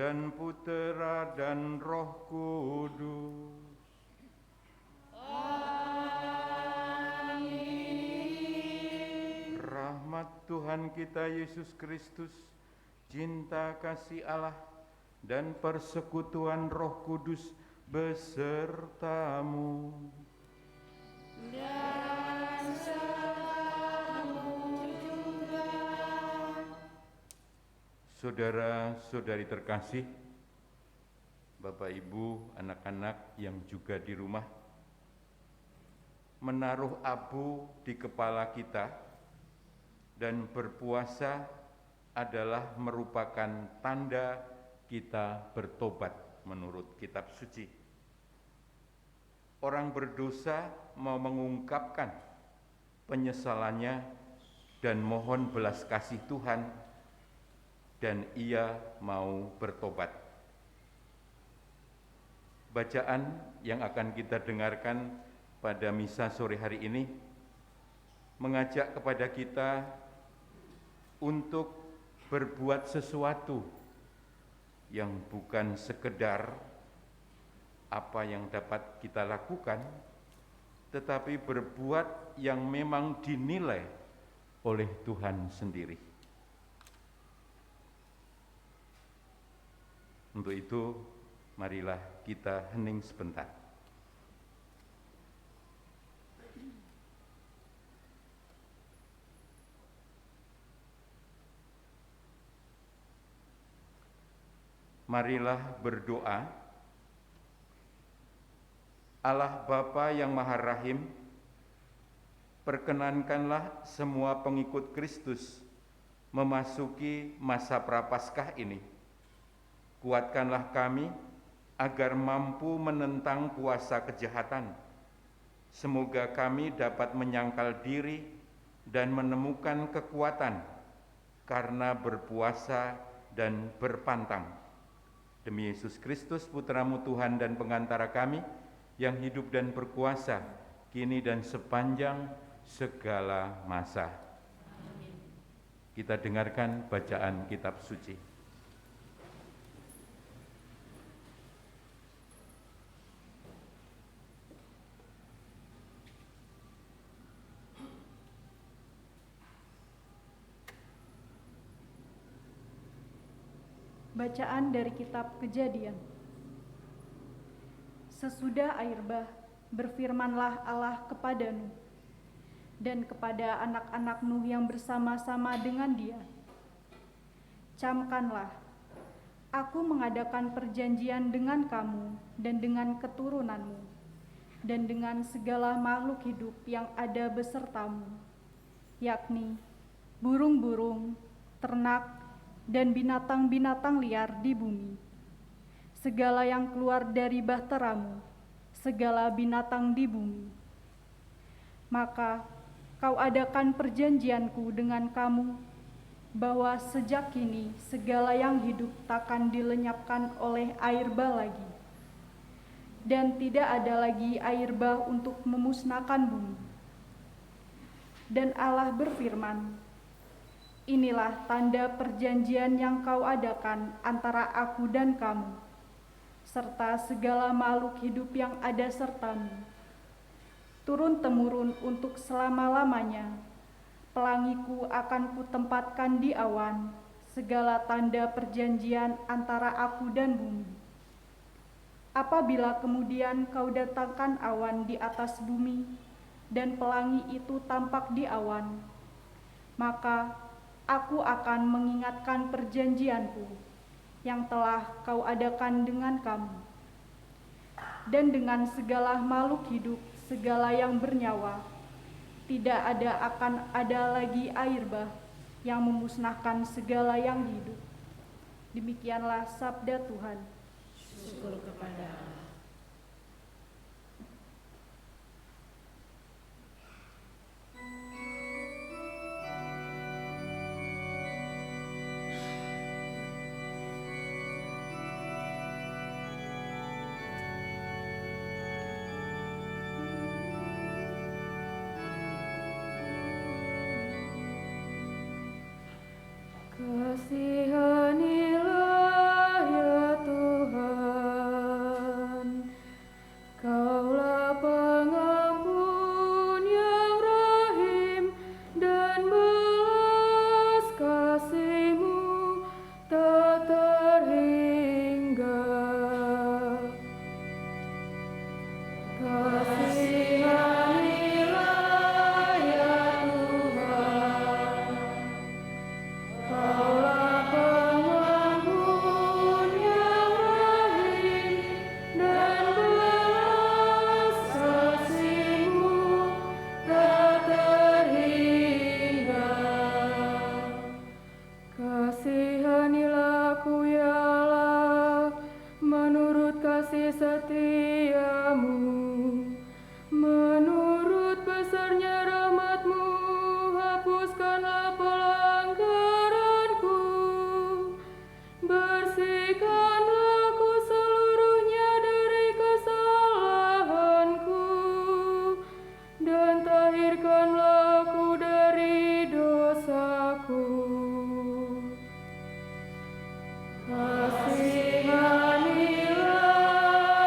dan Putera dan Roh Kudus. Amin. Rahmat Tuhan kita Yesus Kristus, cinta kasih Allah, dan persekutuan Roh Kudus besertamu. Dan sertamu juga. Saudara-saudari terkasih, Bapak Ibu, anak-anak yang juga di rumah, menaruh abu di kepala kita dan berpuasa adalah merupakan tanda kita bertobat menurut kitab suci. Orang berdosa mau mengungkapkan penyesalannya dan mohon belas kasih Tuhan, dan ia mau bertobat. Bacaan yang akan kita dengarkan pada misa sore hari ini mengajak kepada kita untuk berbuat sesuatu yang bukan sekedar apa yang dapat kita lakukan, tetapi berbuat yang memang dinilai oleh Tuhan sendiri. Untuk itu, marilah kita hening sebentar. Marilah berdoa. Allah Bapa yang Maha Rahim, perkenankanlah semua pengikut Kristus memasuki masa Prapaskah ini. Kuatkanlah kami agar mampu menentang kuasa kejahatan. Semoga kami dapat menyangkal diri dan menemukan kekuatan karena berpuasa dan berpantang. Demi Yesus Kristus, Putra-Mu Tuhan dan pengantara kami, yang hidup dan berkuasa, kini dan sepanjang segala masa. Amin. Kita dengarkan bacaan kitab suci. Bacaan dari kitab Kejadian. Sesudah air bah, berfirmanlah Allah kepada Nuh dan kepada anak-anak Nuh yang bersama-sama dengan dia. Camkanlah, aku mengadakan perjanjian dengan kamu dan dengan keturunanmu, dan dengan segala makhluk hidup yang ada besertamu, yakni burung-burung, ternak, dan binatang-binatang liar di bumi, segala yang keluar dari bahteramu, segala binatang di bumi. Maka kau adakan perjanjianku dengan kamu, bahwa sejak kini segala yang hidup takkan dilenyapkan oleh air bah lagi, dan tidak ada lagi air bah untuk memusnahkan bumi. Dan Allah berfirman, inilah tanda perjanjian yang kau adakan antara aku dan kamu, serta segala makhluk hidup yang ada sertamu. Turun-temurun untuk selama-lamanya, pelangiku akan kutempatkan di awan, segala tanda perjanjian antara aku dan bumi. Apabila kemudian kau datangkan awan di atas bumi, dan pelangi itu tampak di awan, maka aku akan mengingatkan perjanjianku yang telah kau adakan dengan kamu, dan dengan segala makhluk hidup, segala yang bernyawa. Tidak akan ada lagi air bah yang memusnahkan segala yang hidup. Demikianlah sabda Tuhan. Syukur kepada Allah. Kasihanilah ya lahirkanlah aku dari dosaku. Kasihanilah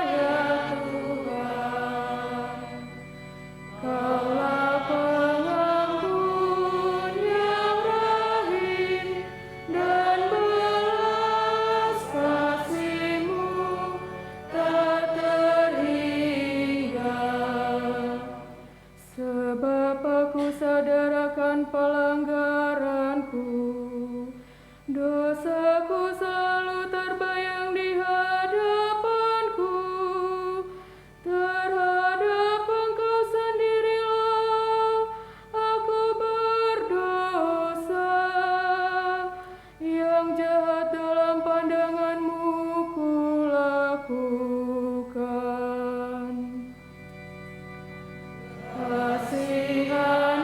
ya Tuhan, Kaulah pengampun yang rahim, dan belas kasih-Mu tak terhingga. Sebab aku sadar akan pelanggaranku, dosaku selalu terbayang di hadapanku. Terhadap Engkau sendirilah aku berdosa, yang jahat dalam pandangan-Mu kulakukan. Kasihanilah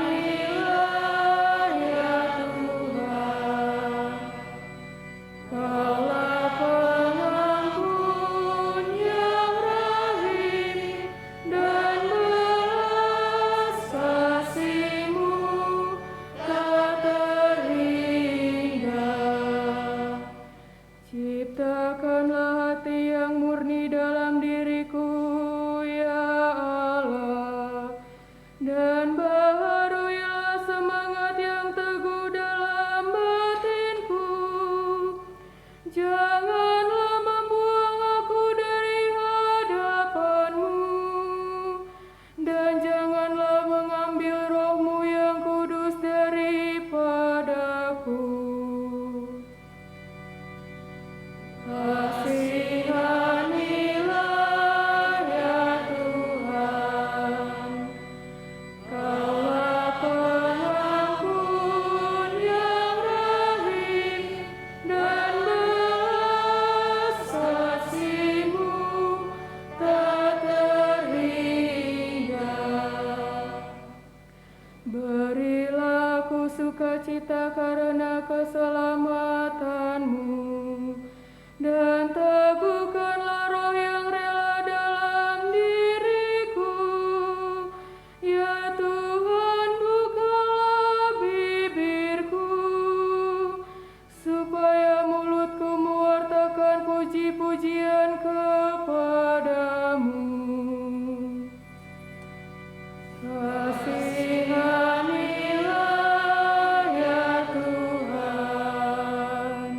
ya Tuhan, Kaulah pengampun yang rahim, dan belas kasih-Mu tak terhingga. Ciptakanlah hati yang murni dalam diriku, ya Allah, dan baharuilah semangat yang teguh dalam batinku. Janganlah membuang aku dari hadapan-Mu, dan janganlah mengambil Roh-Mu yang kudus daripadaku. Kasihanilah ya Tuhan, Kaulah pengampun yang rahim, dan belas kasih-Mu tak terhingga. Berilah aku sukacita karena keselamatan-Mu, dan teguhkanlah roh yang rela dalam diriku. Ya Tuhan, bukalah bibirku, supaya mulutku mewartakan puji-pujian kepada-Mu. Kasihanilah ya Tuhan,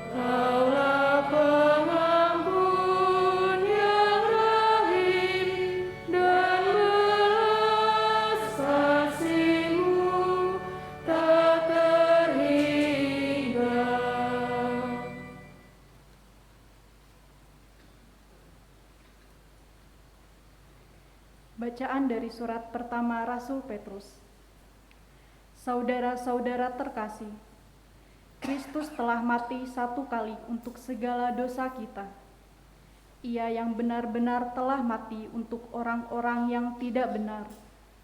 Kaulah pengampun yang rahim, dan belas kasih-Mu tak terhingga. Bacaan dari surat pertama Rasul Petrus. Saudara-saudara terkasih, Kristus telah mati satu kali untuk segala dosa kita. Ia yang benar-benar telah mati untuk orang-orang yang tidak benar,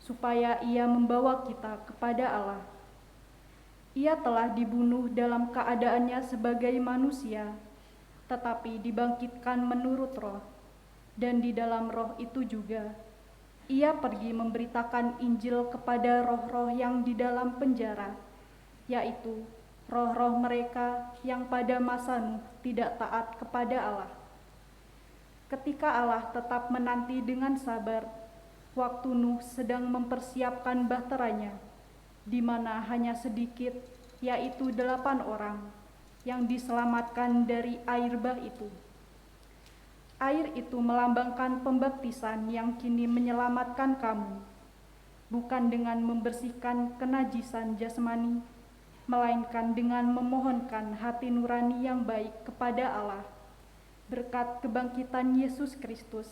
supaya Ia membawa kita kepada Allah. Ia telah dibunuh dalam keadaannya sebagai manusia, tetapi dibangkitkan menurut Roh, dan di dalam Roh itu juga Ia pergi memberitakan Injil kepada roh-roh yang di dalam penjara, yaitu roh-roh mereka yang pada masa Nuh tidak taat kepada Allah. Ketika Allah tetap menanti dengan sabar waktu Nuh sedang mempersiapkan bahteranya, di mana hanya sedikit, yaitu 8 orang, yang diselamatkan dari air bah itu. Air itu melambangkan pembaptisan yang kini menyelamatkan kamu, bukan dengan membersihkan kenajisan jasmani, melainkan dengan memohonkan hati nurani yang baik kepada Allah, berkat kebangkitan Yesus Kristus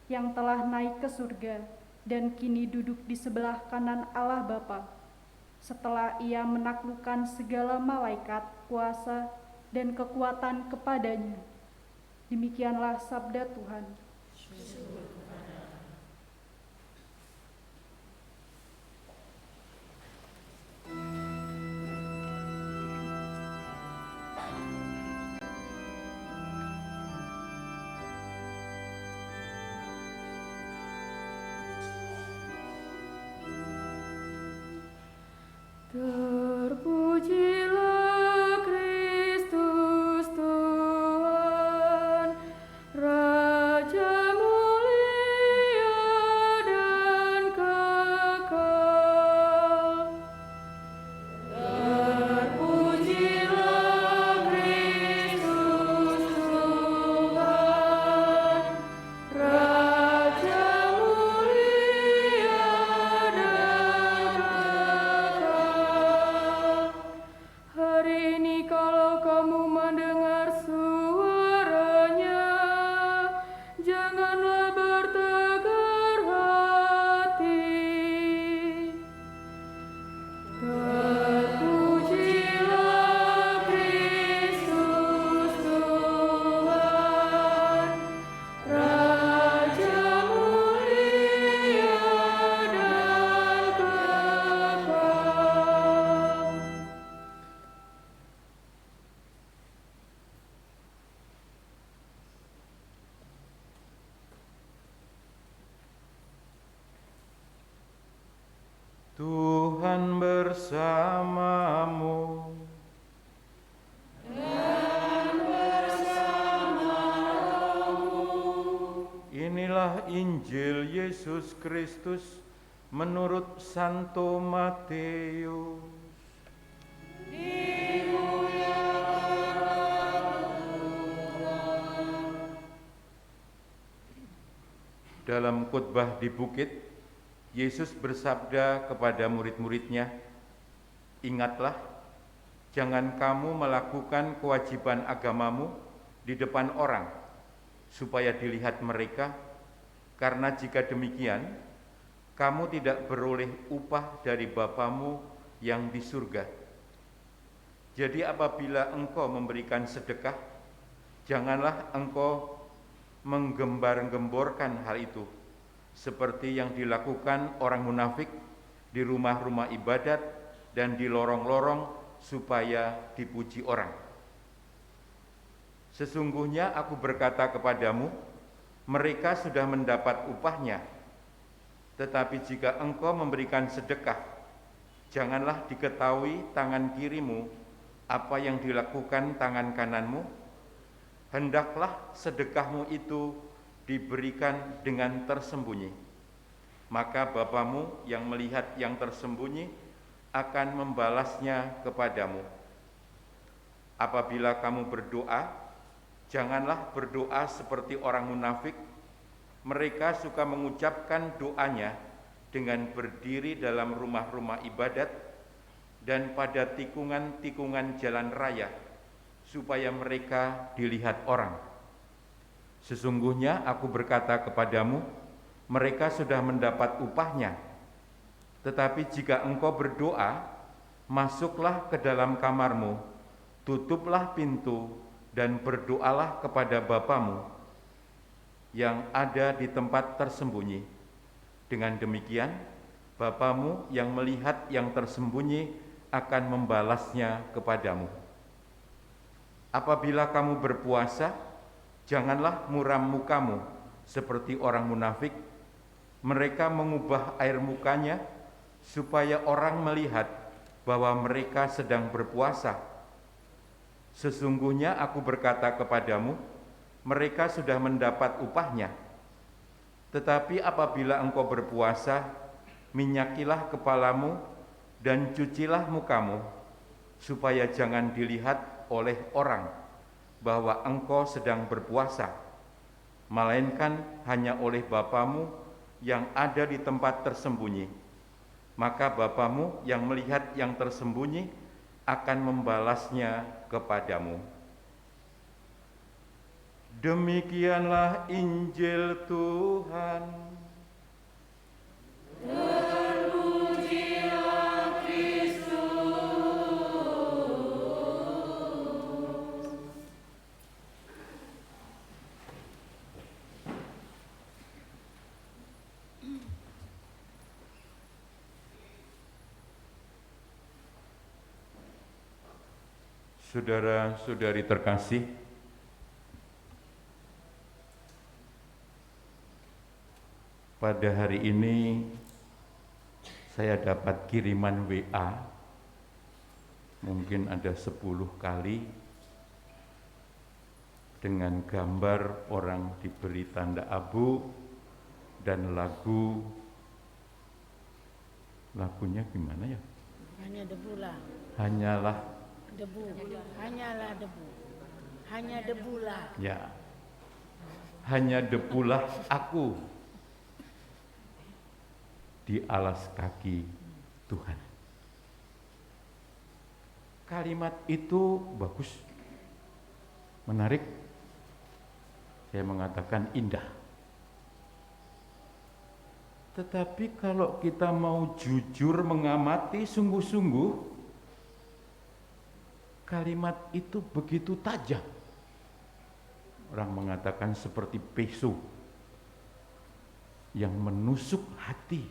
yang telah naik ke surga dan kini duduk di sebelah kanan Allah Bapa, setelah Ia menaklukkan segala malaikat, kuasa, dan kekuatan kepadanya. Demikianlah sabda Tuhan. Terpujilah Kristus Tuhan, Raja mulia dan kekal. Terpujilah Kristus Tuhan, Raja mulia dan kekal. Hari ini kalau kamu mendengar suaranya, janganlah bertegar hati. Terpujilah Kristus Tuhan, Raja mulia dan kekal. Tuhan bersamamu. Inilah Injil Yesus Kristus menurut Santo Matius. Dalam khotbah di bukit, Yesus bersabda kepada murid-muridnya, "Ingatlah, jangan kamu melakukan kewajiban agamamu di depan orang, supaya dilihat mereka, karena jika demikian, kamu tidak beroleh upah dari Bapamu yang di surga. Jadi apabila engkau memberikan sedekah, janganlah engkau menggembar-gemborkan hal itu, seperti yang dilakukan orang munafik di rumah-rumah ibadat dan di lorong-lorong supaya dipuji orang. Sesungguhnya aku berkata kepadamu, mereka sudah mendapat upahnya. Tetapi jika engkau memberikan sedekah, janganlah diketahui tangan kirimu apa yang dilakukan tangan kananmu. Hendaklah sedekahmu itu diberikan dengan tersembunyi. Maka Bapamu yang melihat yang tersembunyi akan membalasnya kepadamu. Apabila kamu berdoa, janganlah berdoa seperti orang munafik. Mereka suka mengucapkan doanya dengan berdiri dalam rumah-rumah ibadat dan pada tikungan-tikungan jalan raya, supaya mereka dilihat orang. Sesungguhnya aku berkata kepadamu, mereka sudah mendapat upahnya. Tetapi jika engkau berdoa, masuklah ke dalam kamarmu, tutuplah pintu, dan berdoalah kepada Bapamu yang ada di tempat tersembunyi. Dengan demikian, Bapamu yang melihat yang tersembunyi akan membalasnya kepadamu. Apabila kamu berpuasa, janganlah muram mukamu seperti orang munafik. Mereka mengubah air mukanya supaya orang melihat bahwa mereka sedang berpuasa. Sesungguhnya aku berkata kepadamu, mereka sudah mendapat upahnya. Tetapi apabila engkau berpuasa, minyakilah kepalamu dan cucilah mukamu, supaya jangan dilihat oleh orang bahwa engkau sedang berpuasa, melainkan hanya oleh Bapamu yang ada di tempat tersembunyi. Maka Bapamu yang melihat yang tersembunyi akan membalasnya kepadamu." Demikianlah Injil Tuhan. Saudara-saudari terkasih, pada hari ini saya dapat kiriman WA mungkin ada 10 kali dengan gambar orang diberi tanda abu dan lagunya gimana ya? Hanya debulah. Hanyalah Debu. Hanyalah debu. Hanya debulah. ya. Hanya debulah aku di alas kaki Tuhan. Kalimat itu bagus, menarik, saya mengatakan indah. Tetapi kalau kita mau jujur mengamati sungguh-sungguh, kalimat itu begitu tajam. Orang mengatakan seperti pisau yang menusuk hati.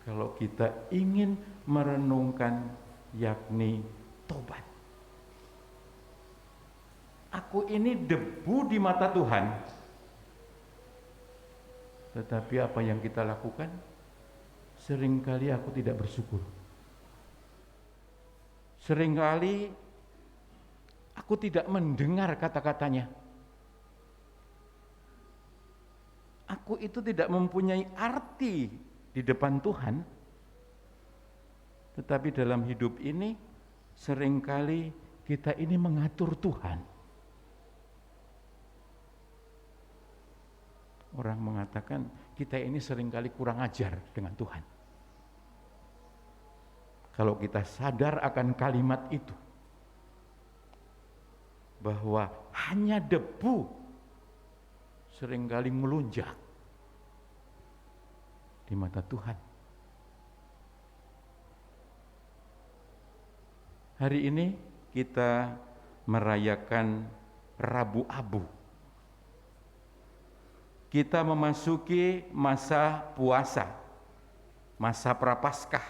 Kalau kita ingin merenungkan, yakni tobat. Aku ini debu di mata Tuhan. Tetapi apa yang kita lakukan? Seringkali aku tidak bersyukur. Seringkali aku tidak mendengar kata-katanya. Aku itu tidak mempunyai arti di depan Tuhan. Tetapi dalam hidup ini seringkali kita ini mengatur Tuhan. Orang mengatakan kita ini seringkali kurang ajar dengan Tuhan. Kalau kita sadar akan kalimat itu, bahwa hanya debu seringkali melunjak di mata Tuhan. Hari ini kita merayakan Rabu Abu. Kita memasuki masa puasa, masa Prapaskah.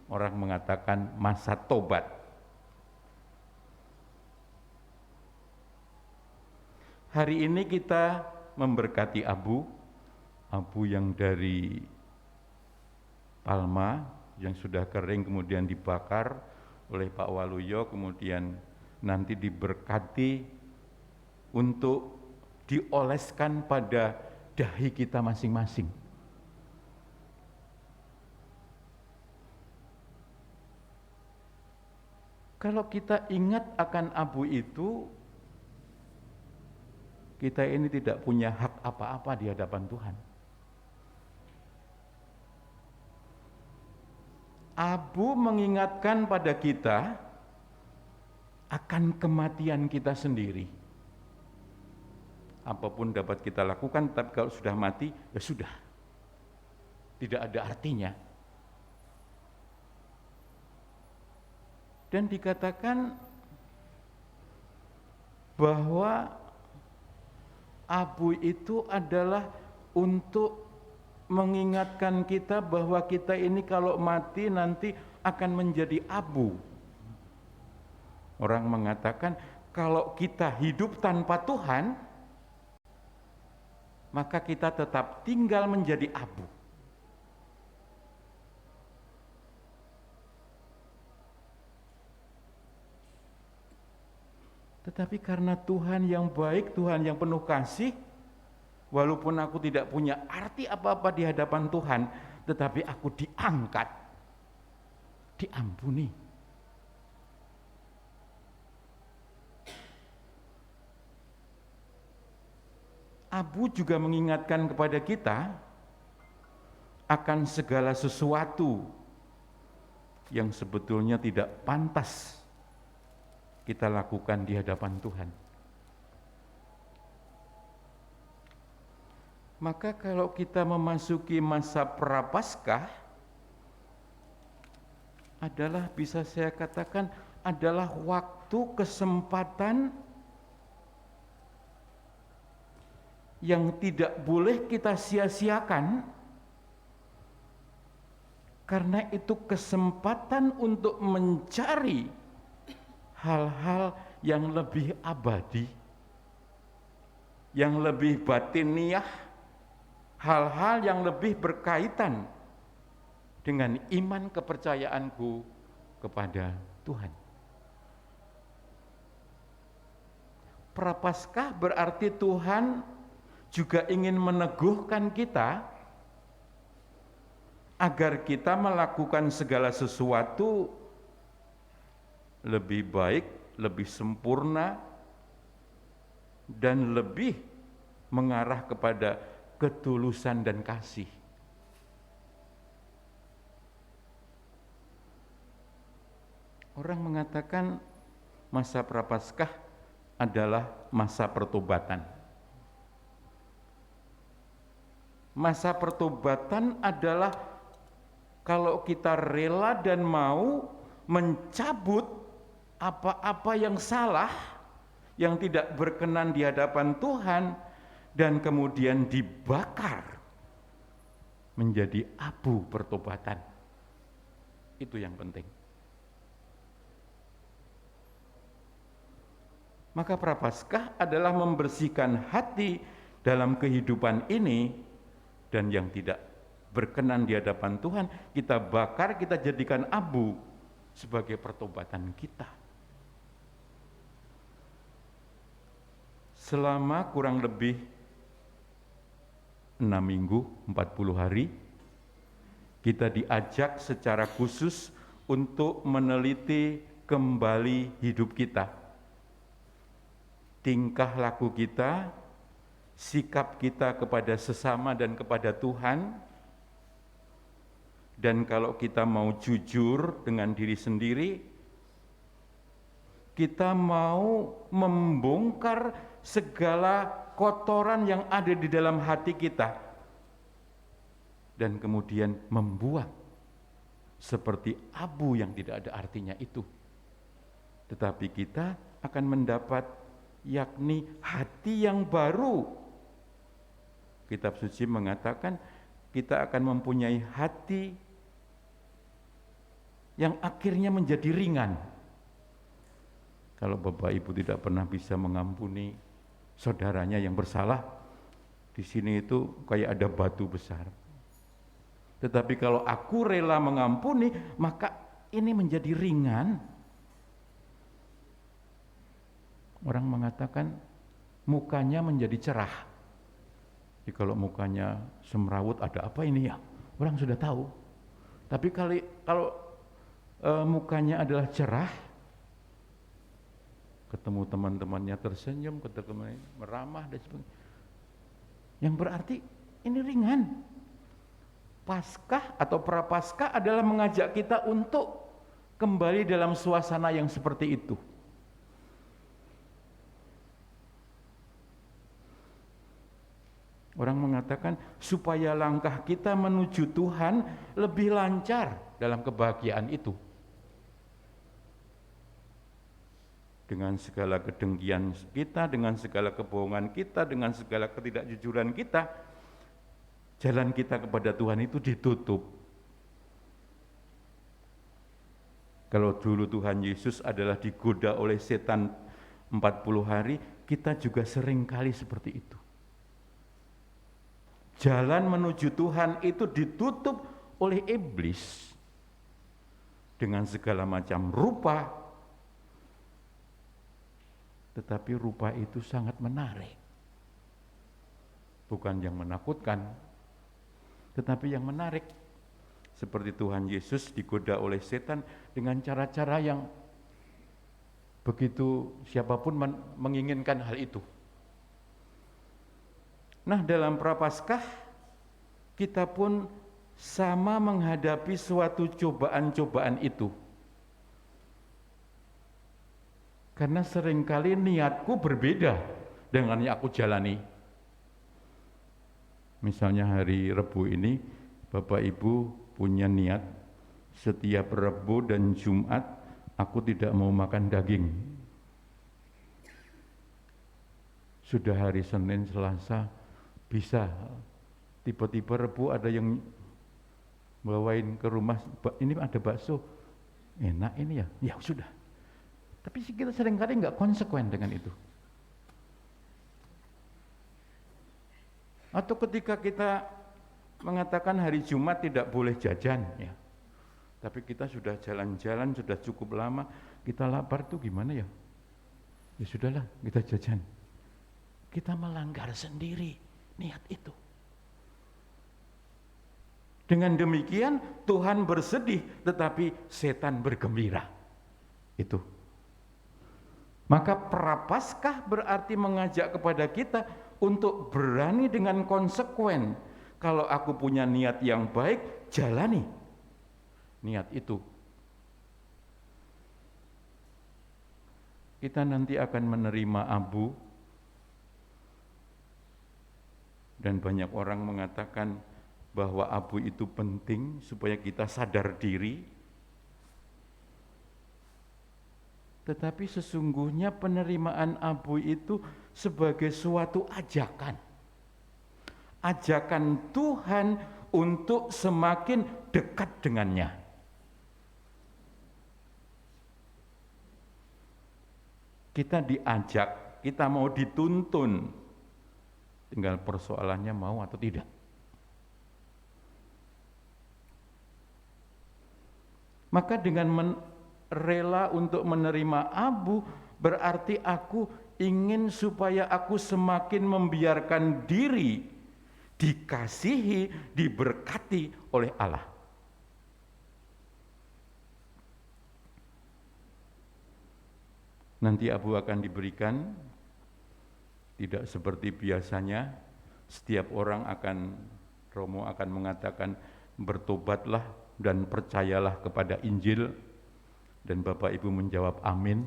Orang mengatakan masa tobat. Hari ini kita memberkati abu yang dari palma yang sudah kering kemudian dibakar oleh Pak Waluyo, kemudian nanti diberkati untuk dioleskan pada dahi kita masing-masing. Kalau kita ingat akan abu itu, kita ini tidak punya hak apa-apa di hadapan Tuhan. Abu mengingatkan pada kita akan kematian kita sendiri. Apapun dapat kita lakukan, tapi kalau sudah mati, ya sudah. Tidak ada artinya. Dan dikatakan bahwa abu itu adalah untuk mengingatkan kita bahwa kita ini kalau mati nanti akan menjadi abu. Orang mengatakan kalau kita hidup tanpa Tuhan, maka kita tetap tinggal menjadi abu. Tetapi karena Tuhan yang baik, Tuhan yang penuh kasih, walaupun aku tidak punya arti apa-apa di hadapan Tuhan, tetapi aku diangkat, diampuni. Abu juga mengingatkan kepada kita akan segala sesuatu yang sebetulnya tidak pantas kita lakukan di hadapan Tuhan. Maka kalau kita memasuki masa Prapaskah, adalah bisa saya katakan adalah waktu kesempatan yang tidak boleh kita sia-siakan, karena itu kesempatan untuk mencari hal-hal yang lebih abadi, yang lebih batiniah, hal-hal yang lebih berkaitan dengan iman kepercayaanku kepada Tuhan. Prapaskah berarti Tuhan juga ingin meneguhkan kita agar kita melakukan segala sesuatu lebih baik, lebih sempurna, dan lebih mengarah kepada ketulusan dan kasih. Orang mengatakan masa Prapaskah adalah masa pertobatan. Masa pertobatan adalah kalau kita rela dan mau mencabut apa-apa yang salah, yang tidak berkenan di hadapan Tuhan, dan kemudian dibakar menjadi abu pertobatan. Itu yang penting. Maka Prapaskah adalah membersihkan hati dalam kehidupan ini, dan yang tidak berkenan di hadapan Tuhan kita bakar, kita jadikan abu sebagai pertobatan kita. Selama kurang lebih 6 minggu, 40 hari, kita diajak secara khusus untuk meneliti kembali hidup kita. Tingkah laku kita, sikap kita kepada sesama dan kepada Tuhan, dan kalau kita mau jujur dengan diri sendiri, kita mau membongkar segala kotoran yang ada di dalam hati kita, dan kemudian membuang seperti abu yang tidak ada artinya itu. Tetapi kita akan mendapat yakni hati yang baru. Kitab suci mengatakan kita akan mempunyai hati yang akhirnya menjadi ringan. Kalau Bapak Ibu tidak pernah bisa mengampuni saudaranya yang bersalah, di sini itu kayak ada batu besar. Tetapi kalau aku rela mengampuni, maka ini menjadi ringan. Orang mengatakan mukanya menjadi cerah. Jadi kalau mukanya semrawut, ada apa ini ya? Orang sudah tahu. Tapi kalau mukanya adalah cerah, ketemu teman-temannya tersenyum, ketemu meramah dan sebagainya, yang berarti ini ringan. Paskah atau Prapaskah adalah mengajak kita untuk kembali dalam suasana yang seperti itu. Orang mengatakan supaya langkah kita menuju Tuhan lebih lancar dalam kebahagiaan itu. Dengan segala kedengkian kita, dengan segala kebohongan kita, dengan segala ketidakjujuran kita, jalan kita kepada Tuhan itu ditutup. Kalau dulu Tuhan Yesus adalah digoda oleh setan 40 hari, kita juga sering kali seperti itu. Jalan menuju Tuhan itu ditutup oleh iblis dengan segala macam rupa, tetapi rupa itu sangat menarik. Bukan yang menakutkan, tetapi yang menarik. Seperti Tuhan Yesus digoda oleh setan dengan cara-cara yang begitu siapapun menginginkan hal itu. Nah, dalam Prapaskah kita pun sama menghadapi suatu cobaan-cobaan itu. Karena seringkali niatku berbeda dengan yang aku jalani. Misalnya hari Rebu ini, Bapak Ibu punya niat setiap Rebu dan Jumat aku tidak mau makan daging. Sudah hari Senin, Selasa, bisa tiba-tiba Rebu ada yang bawain ke rumah, ini ada bakso, enak ini ya, ya sudah. Tapi kita seringkali nggak konsekuen dengan itu. Atau ketika kita mengatakan hari Jumat tidak boleh jajan, ya. Tapi kita sudah jalan-jalan, sudah cukup lama, kita lapar tuh gimana ya? Ya sudahlah, kita jajan. Kita melanggar sendiri niat itu. Dengan demikian Tuhan bersedih, tetapi setan bergembira. Itu. Maka prapaskah berarti mengajak kepada kita untuk berani dengan konsekuen. Kalau aku punya niat yang baik, jalani niat itu. Kita nanti akan menerima abu, dan banyak orang mengatakan bahwa abu itu penting supaya kita sadar diri. Tetapi sesungguhnya penerimaan abu itu sebagai suatu ajakan. Ajakan Tuhan untuk semakin dekat dengannya. Kita diajak, kita mau dituntun. Tinggal persoalannya mau atau tidak. Maka dengan rela untuk menerima abu, berarti aku ingin supaya aku semakin membiarkan diri dikasihi, diberkati oleh Allah. Nanti abu akan diberikan, tidak seperti biasanya, setiap orang Romo akan mengatakan, bertobatlah dan percayalah kepada Injil, dan Bapak Ibu menjawab amin.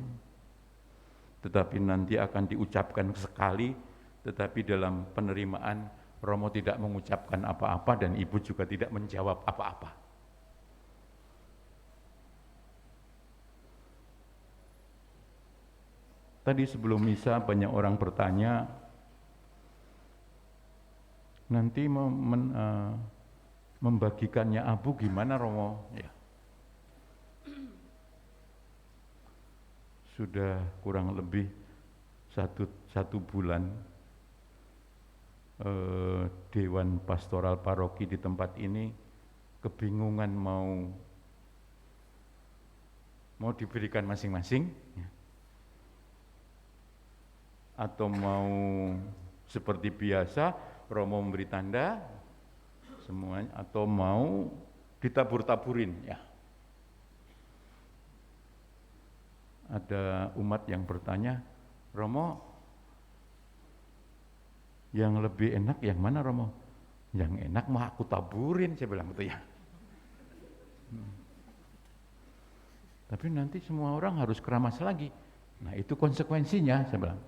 Tetapi nanti akan diucapkan sekali, tetapi dalam penerimaan Romo tidak mengucapkan apa-apa dan Ibu juga tidak menjawab apa-apa. Tadi sebelum misa banyak orang bertanya, nanti membagikannya abu gimana Romo? Ya. Sudah kurang lebih satu bulan Dewan Pastoral Paroki di tempat ini kebingungan mau diberikan masing-masing, ya, atau mau seperti biasa Romo memberi tanda semuanya, atau mau ditabur-taburin, ya. Ada umat yang bertanya, Romo, yang lebih enak yang mana Romo? Yang enak mah aku taburin, saya bilang gitu ya. Tapi nanti semua orang harus keramas lagi. Nah itu konsekuensinya, saya bilang.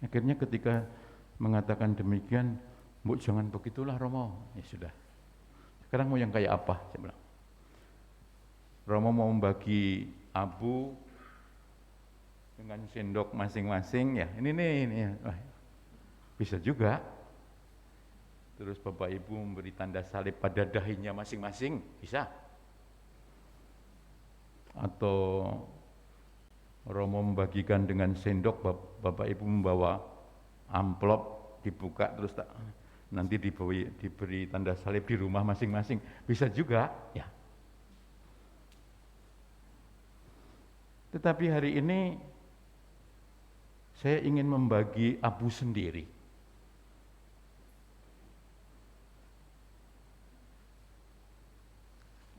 Akhirnya ketika mengatakan demikian, Bu jangan begitulah Romo. Ya sudah. Sekarang mau yang kayak apa? Saya bilang. Romo mau membagi abu dengan sendok masing-masing, ya. Ini bisa juga. Terus Bapak Ibu memberi tanda salib pada dahinya masing-masing, bisa. Atau Romo membagikan dengan sendok, Bapak Ibu membawa amplop, dibuka terus nanti diberi tanda salib di rumah masing-masing, bisa juga, ya. Tetapi hari ini saya ingin membagi abu sendiri.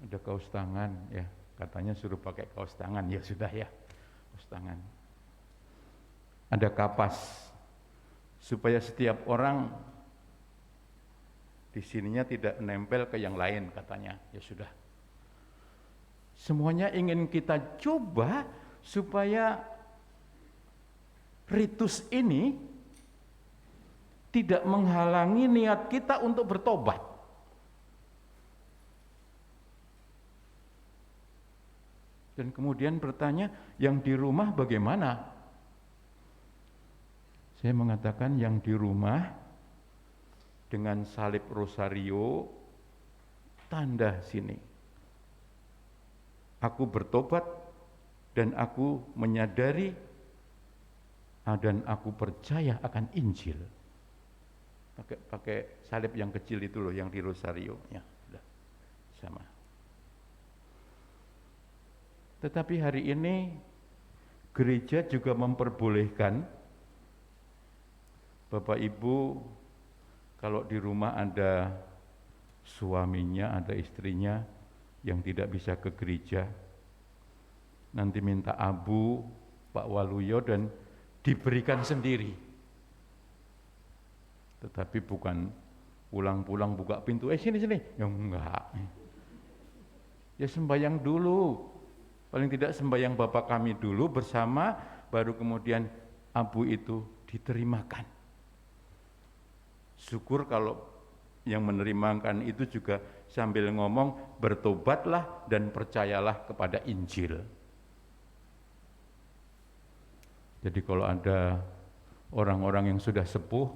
Ada kaos tangan, ya, katanya suruh pakai kaos tangan, ya sudah ya, kaos tangan. Ada kapas, supaya setiap orang di sininya tidak nempel ke yang lain, katanya, ya sudah. Semuanya ingin kita coba supaya ritus ini tidak menghalangi niat kita untuk bertobat. Dan kemudian bertanya, yang di rumah bagaimana? Saya mengatakan yang di rumah dengan salib rosario, tanda sini. Aku bertobat dan aku menyadari dan aku percaya akan Injil. pakai salib yang kecil itu loh, yang di rosario, ya sudah sama. Tetapi hari ini gereja juga memperbolehkan Bapak Ibu kalau di rumah ada suaminya, ada istrinya yang tidak bisa ke gereja, nanti minta abu Pak Waluyo dan diberikan sendiri. Tetapi bukan pulang-pulang buka pintu, sini, ya enggak. Ya sembahyang dulu, paling tidak sembahyang Bapa kami dulu bersama, baru kemudian abu itu diterimakan. Syukur kalau yang menerimakan itu juga sambil ngomong, bertobatlah dan percayalah kepada Injil. Jadi kalau ada orang-orang yang sudah sepuh,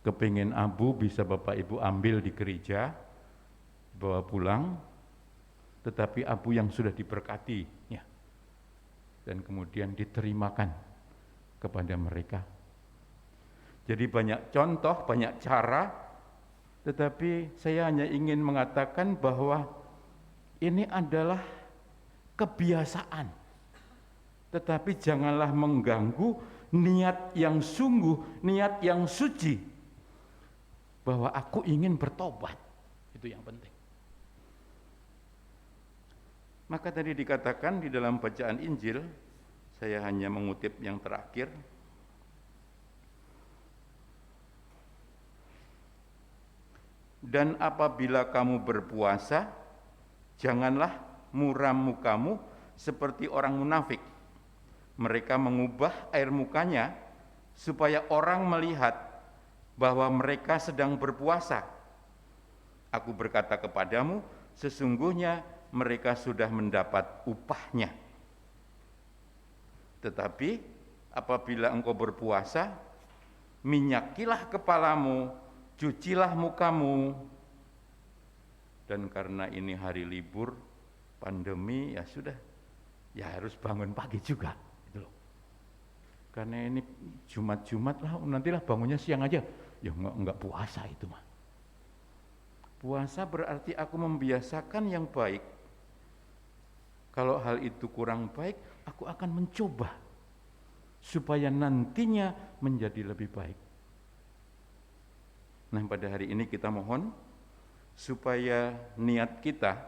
kepingin abu, bisa Bapak Ibu ambil di gereja, bawa pulang, tetapi abu yang sudah diberkati, ya, dan kemudian diterimakan kepada mereka. Jadi banyak contoh, banyak cara, tetapi saya hanya ingin mengatakan bahwa ini adalah kebiasaan. Tetapi janganlah mengganggu niat yang sungguh, niat yang suci, bahwa aku ingin bertobat. Itu yang penting. Maka tadi dikatakan di dalam bacaan Injil, saya hanya mengutip yang terakhir, dan apabila kamu berpuasa, janganlah muram mukamu seperti orang munafik. Mereka mengubah air mukanya supaya orang melihat bahwa mereka sedang berpuasa. Aku berkata kepadamu, sesungguhnya mereka sudah mendapat upahnya. Tetapi apabila engkau berpuasa, minyakilah kepalamu, cucilah mukamu. Dan karena ini hari libur, pandemi, ya sudah, ya harus bangun pagi juga. Gitu loh. Karena ini Jumat-Jumat lah, nantilah bangunnya siang aja. Ya enggak puasa itu mah. Puasa berarti aku membiasakan yang baik. Kalau hal itu kurang baik, aku akan mencoba supaya nantinya menjadi lebih baik. Nah, pada hari ini kita mohon supaya niat kita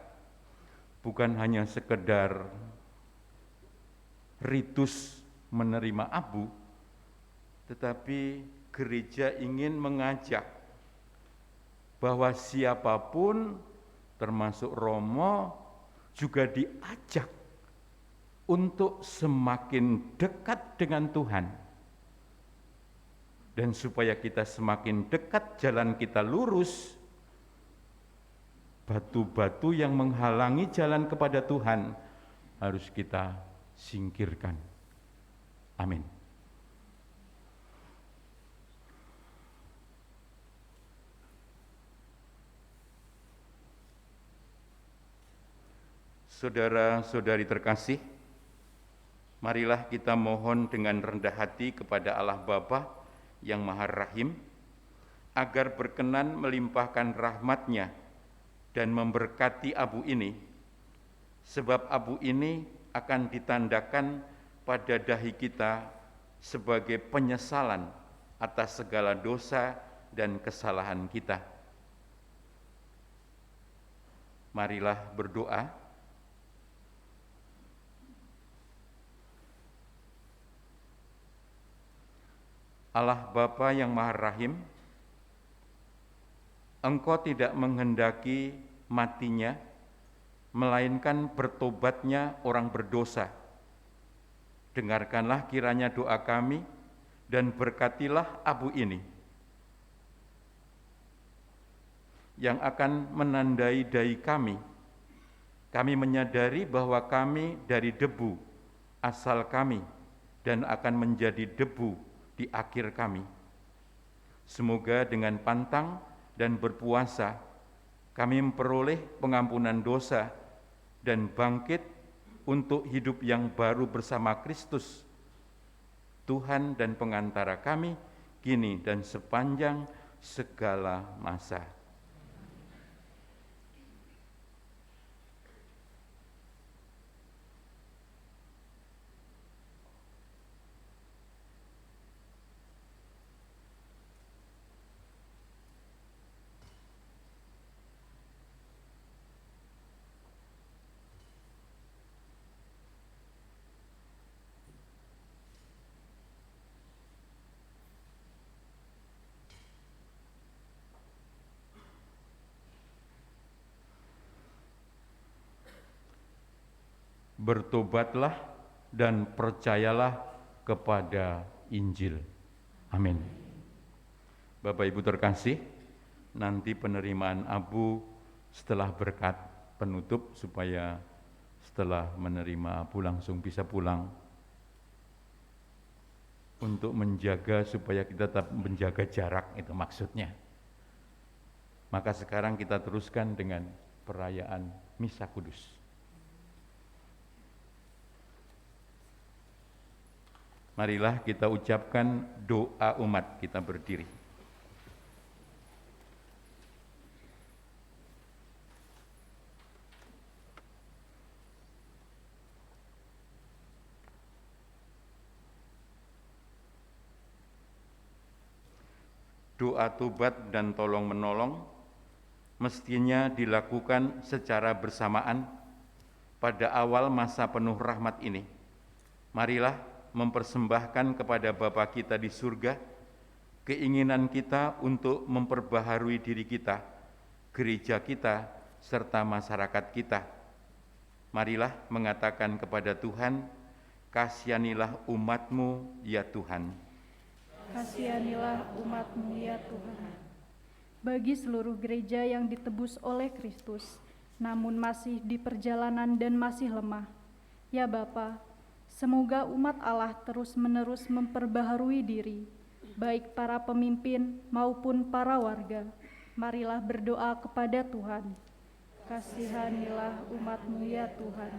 bukan hanya sekedar ritus menerima abu, tetapi gereja ingin mengajak bahwa siapapun termasuk Romo juga diajak untuk semakin dekat dengan Tuhan. Dan supaya kita semakin dekat, jalan kita lurus, batu-batu yang menghalangi jalan kepada Tuhan harus kita singkirkan. Amin. Saudara-saudari terkasih, marilah kita mohon dengan rendah hati kepada Allah Bapa yang Maha Rahim, agar berkenan melimpahkan rahmat-Nya dan memberkati abu ini, sebab abu ini akan ditandakan pada dahi kita sebagai penyesalan atas segala dosa dan kesalahan kita. Marilah berdoa. Allah Bapa yang Maha Rahim, Engkau tidak menghendaki matinya, melainkan bertobatnya orang berdosa. Dengarkanlah kiranya doa kami dan berkatilah abu ini yang akan menandai dahi kami. Kami menyadari bahwa kami dari debu asal kami dan akan menjadi debu di akhir kami. Semoga dengan pantang dan berpuasa kami memperoleh pengampunan dosa dan bangkit untuk hidup yang baru bersama Kristus, Tuhan dan pengantara kami, kini dan sepanjang segala masa. Bertobatlah dan percayalah kepada Injil. Amin. Bapak Ibu terkasih, nanti penerimaan abu setelah berkat penutup supaya setelah menerima abu langsung bisa pulang. Untuk menjaga supaya kita tetap menjaga jarak, itu maksudnya. Maka sekarang kita teruskan dengan perayaan Misa Kudus. Marilah kita ucapkan doa umat, kita berdiri. Doa tobat dan tolong menolong mestinya dilakukan secara bersamaan pada awal masa penuh rahmat ini. Marilah mempersembahkan kepada Bapa kita di surga keinginan kita untuk memperbaharui diri kita, gereja kita, serta masyarakat kita. Marilah mengatakan kepada Tuhan, kasihanilah umat-Mu ya Tuhan. Kasihanilah umat-Mu ya Tuhan. Bagi seluruh gereja yang ditebus oleh Kristus, namun masih di perjalanan dan masih lemah, ya Bapa, semoga umat Allah terus-menerus memperbaharui diri, baik para pemimpin maupun para warga. Marilah berdoa kepada Tuhan. Kasihanilah umat-Mu ya Tuhan.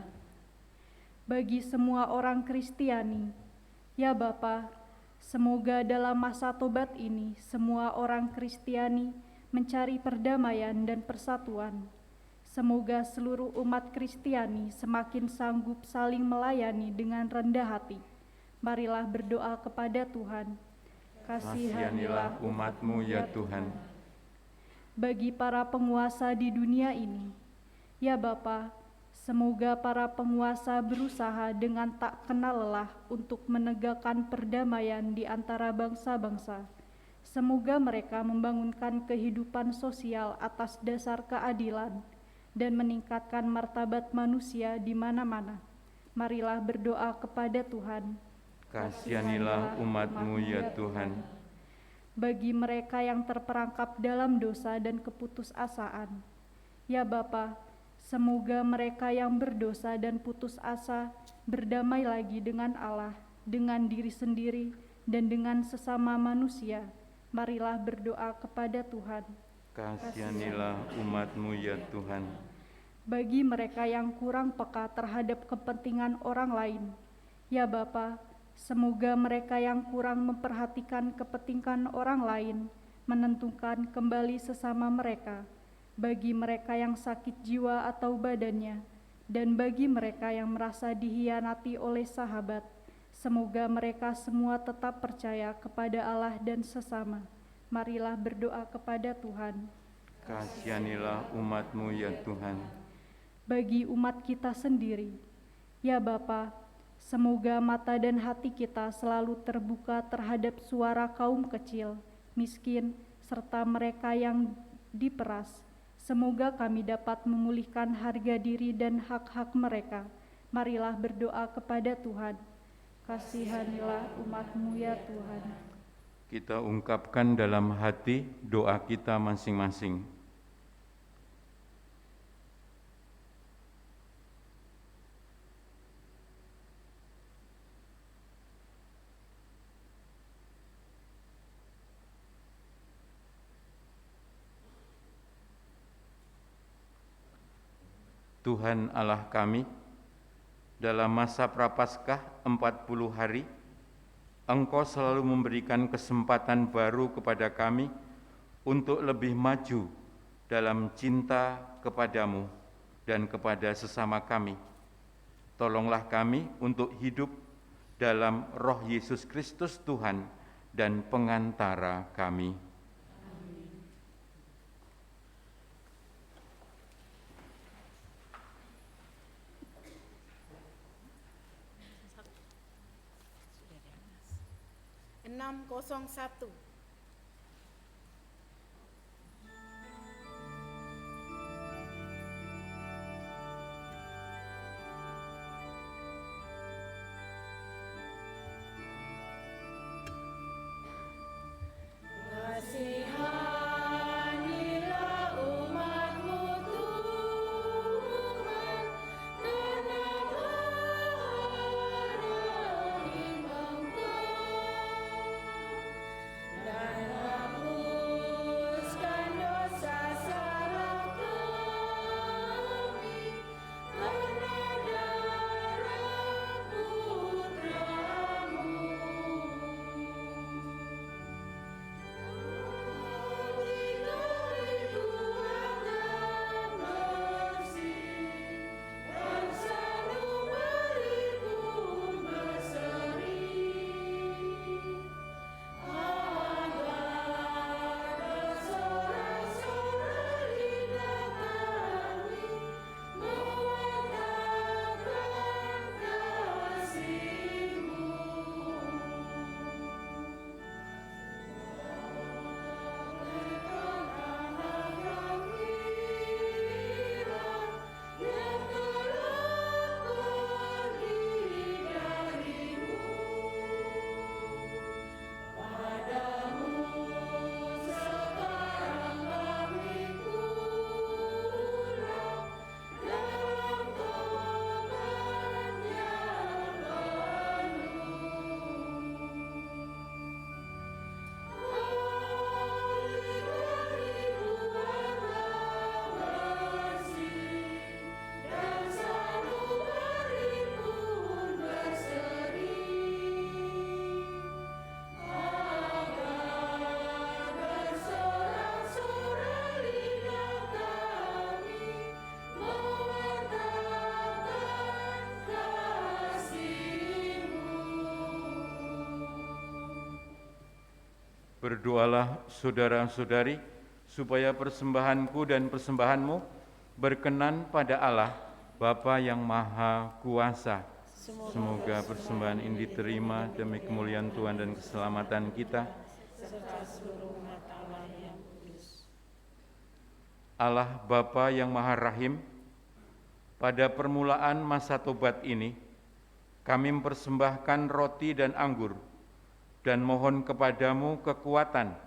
Bagi semua orang Kristiani, ya Bapa, semoga dalam masa tobat ini semua orang Kristiani mencari perdamaian dan persatuan. Semoga seluruh umat Kristiani semakin sanggup saling melayani dengan rendah hati. Marilah berdoa kepada Tuhan. Kasihanilah umat-Mu ya Tuhan. Bagi para penguasa di dunia ini, ya Bapa, semoga para penguasa berusaha dengan tak kenal lelah untuk menegakkan perdamaian di antara bangsa-bangsa. Semoga mereka membangunkan kehidupan sosial atas dasar keadilan dan meningkatkan martabat manusia di mana-mana. Marilah berdoa kepada Tuhan. Kasihanilah umat-Mu ya Tuhan. Bagi mereka yang terperangkap dalam dosa dan keputusasaan, ya Bapa, semoga mereka yang berdosa dan putus asa berdamai lagi dengan Allah, dengan diri sendiri, dan dengan sesama manusia. Marilah berdoa kepada Tuhan. Kasihanilah umat-Mu ya Tuhan. Bagi mereka yang kurang peka terhadap kepentingan orang lain, ya Bapa, semoga mereka yang kurang memperhatikan kepentingan orang lain menentukan kembali sesama mereka. Bagi mereka yang sakit jiwa atau badannya, dan bagi mereka yang merasa dihianati oleh sahabat, semoga mereka semua tetap percaya kepada Allah dan sesama. Marilah berdoa kepada Tuhan. Kasihanilah umat-Mu ya Tuhan. Bagi umat kita sendiri, ya Bapa, semoga mata dan hati kita selalu terbuka terhadap suara kaum kecil, miskin, serta mereka yang diperas. Semoga kami dapat memulihkan harga diri dan hak-hak mereka. Marilah berdoa kepada Tuhan. Kasihanilah umat-Mu ya Tuhan. Kita ungkapkan dalam hati doa kita masing-masing. Tuhan Allah kami, dalam masa Prapaskah 40 hari, Engkau selalu memberikan kesempatan baru kepada kami untuk lebih maju dalam cinta kepadamu dan kepada sesama kami. Tolonglah kami untuk hidup dalam Roh Yesus Kristus Tuhan dan pengantara kami. Amin. 601. Kasihanilah umat-Mu Tuhan, karena Maha Rahim Engkau, dan hapuskan dosa salah kami, karena darah Putra-Mu. Berdoalah saudara-saudari, supaya persembahanku dan persembahanmu berkenan pada Allah, Bapa yang Maha Kuasa. Semoga persembahan ini diterima demi kemuliaan Tuhan dan keselamatan kita. Serta seluruh umat Allah yang kudus. Allah Bapa yang Maha Rahim, pada permulaan masa tobat ini, kami mempersembahkan roti dan anggur, dan mohon kepadamu kekuatan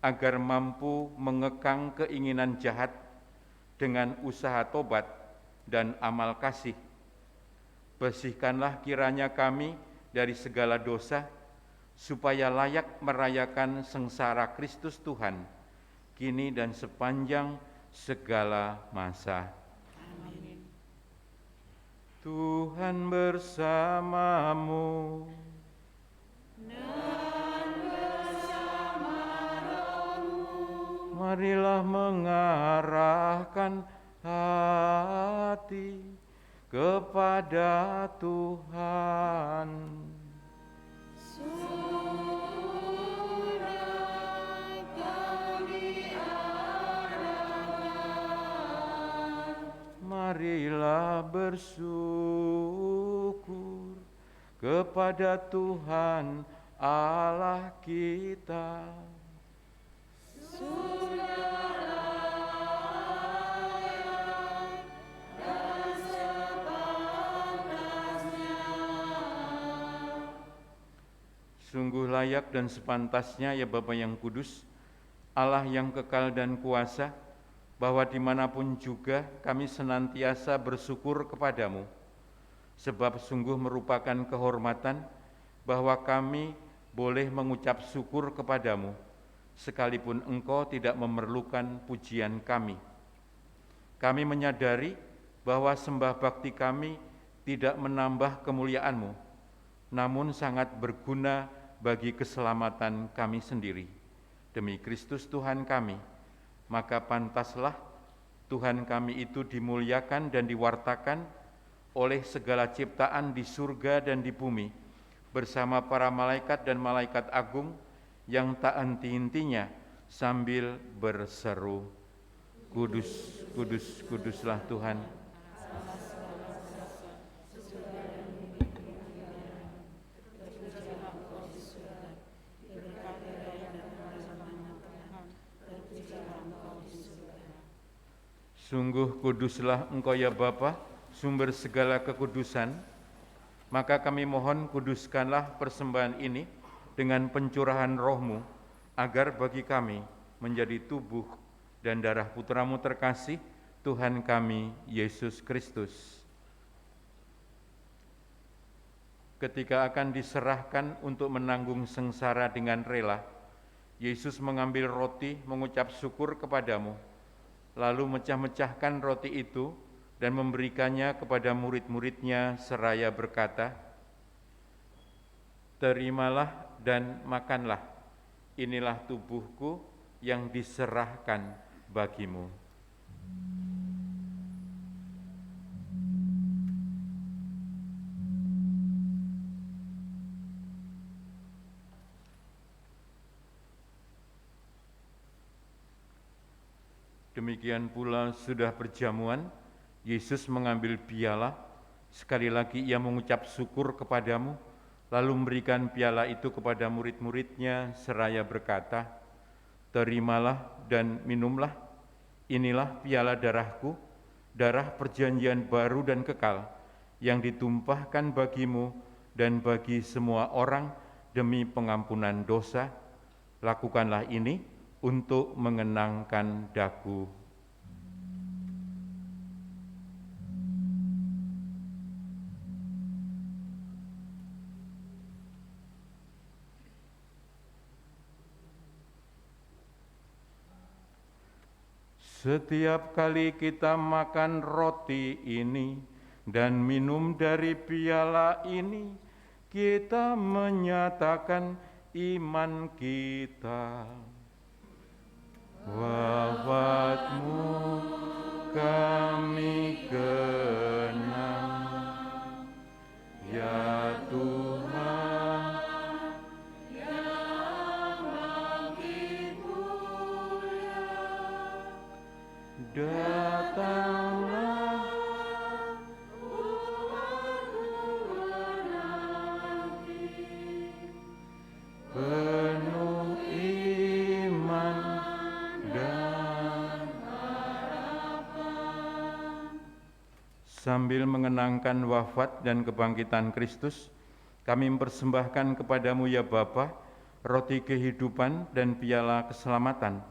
agar mampu mengekang keinginan jahat dengan usaha tobat dan amal kasih. Bersihkanlah kiranya kami dari segala dosa, supaya layak merayakan sengsara Kristus Tuhan, kini dan sepanjang segala masa. Amin. Tuhan bersamamu. Marilah mengarahkan hati kepada Tuhan. Marilah bersyukur kepada Tuhan Allah kita. Sungguh layak dan sepantasnya ya Bapa yang kudus, Allah yang kekal dan kuasa, bahwa dimanapun juga kami senantiasa bersyukur kepadamu, sebab sungguh merupakan kehormatan bahwa kami boleh mengucap syukur kepadamu, sekalipun Engkau tidak memerlukan pujian kami. Kami menyadari bahwa sembah bakti kami tidak menambah kemuliaan-Mu, namun sangat berguna bagi keselamatan kami sendiri. demi Kristus Tuhan kami, maka pantaslah Tuhan kami itu dimuliakan dan diwartakan oleh segala ciptaan di surga dan di bumi, bersama para malaikat dan malaikat agung yang tak henti-hentinya sambil berseru, Kudus, kudus, kuduslah Tuhan. Sungguh kuduslah Engkau ya Bapa, sumber segala kekudusan. Maka kami mohon kuduskanlah persembahan ini dengan pencurahan roh-Mu, agar bagi kami menjadi tubuh dan darah Putra-Mu terkasih, Tuhan kami, Yesus Kristus. Ketika akan diserahkan untuk menanggung sengsara dengan rela, Yesus mengambil roti, mengucap syukur kepadamu, lalu mecah-mecahkan roti itu dan memberikannya kepada murid-muridnya seraya berkata, Terimalah dan makanlah, inilah tubuhku yang diserahkan bagimu. Demikian pula sudah perjamuan, Yesus mengambil piala, sekali lagi ia mengucap syukur kepadamu, lalu memberikan piala itu kepada murid-muridnya seraya berkata, Terimalah dan minumlah, inilah piala darahku, darah perjanjian baru dan kekal, yang ditumpahkan bagimu dan bagi semua orang demi pengampunan dosa. Lakukanlah ini untuk mengenangkan daku. Setiap kali kita makan roti ini dan minum dari piala ini, kita menyatakan iman kita. Wafat-Mu kami kenang, ya Tuhan, yang makin mulia. Datanglah umat-Mu menanti, penuh iman dan harapan. Sambil mengenangkan wafat dan kebangkitan Kristus, kami mempersembahkan kepadamu ya Bapa, roti kehidupan dan piala keselamatan.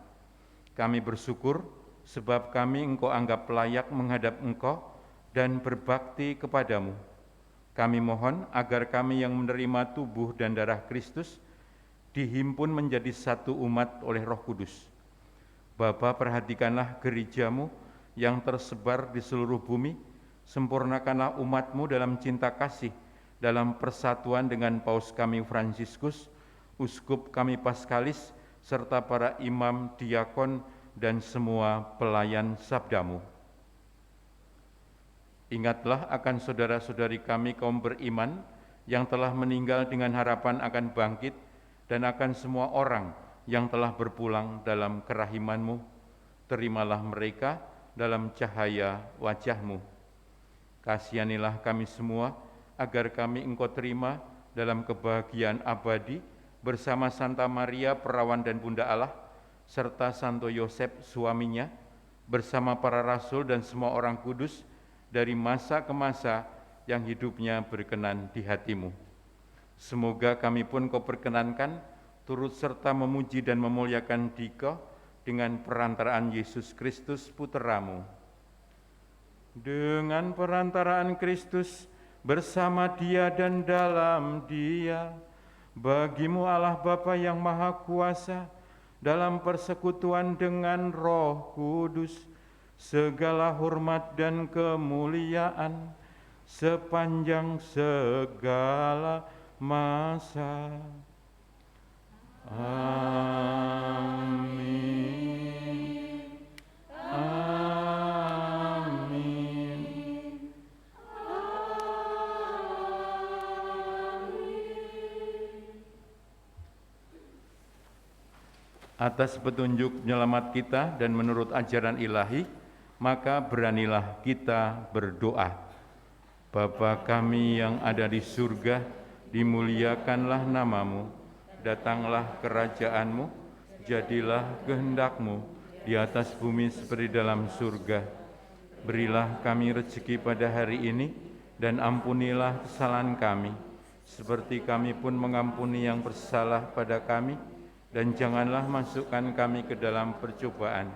Kami bersyukur sebab kami Engkau anggap layak menghadap Engkau dan berbakti kepadamu. Kami mohon agar kami yang menerima tubuh dan darah Kristus dihimpun menjadi satu umat oleh Roh Kudus. Bapa, perhatikanlah gereja-Mu yang tersebar di seluruh bumi, sempurnakanlah umat-Mu dalam cinta kasih, dalam persatuan dengan Paus kami Fransiskus, Uskup kami Paskalis, serta para imam, diakon, dan semua pelayan sabda-Mu. Ingatlah akan saudara-saudari kami kaum beriman yang telah meninggal dengan harapan akan bangkit, dan akan semua orang yang telah berpulang dalam kerahiman-Mu. Terimalah mereka dalam cahaya wajah-Mu. Kasihanilah kami semua, agar kami Engkau terima dalam kebahagiaan abadi bersama Santa Maria, Perawan dan Bunda Allah, serta Santo Yosef suaminya, bersama para rasul dan semua orang kudus dari masa ke masa yang hidupnya berkenan di hati-Mu. Semoga kami pun Kau perkenankan turut serta memuji dan memuliakan Dikau dengan perantaraan Yesus Kristus Putra-Mu. Dengan perantaraan Kristus, bersama Dia dan dalam Dia, bagi-Mu Allah Bapa yang Maha Kuasa, dalam persekutuan dengan Roh Kudus, segala hormat dan kemuliaan sepanjang segala masa. Amin. Amin. Atas petunjuk penyelamat kita dan menurut ajaran ilahi, maka beranilah kita berdoa. Bapa kami yang ada di surga, dimuliakanlah namamu, datanglah kerajaan-Mu, jadilah kehendak-Mu di atas bumi seperti dalam surga. Berilah kami rezeki pada hari ini, dan ampunilah kesalahan kami, seperti kami pun mengampuni yang bersalah pada kami, dan janganlah masukkan kami ke dalam percobaan.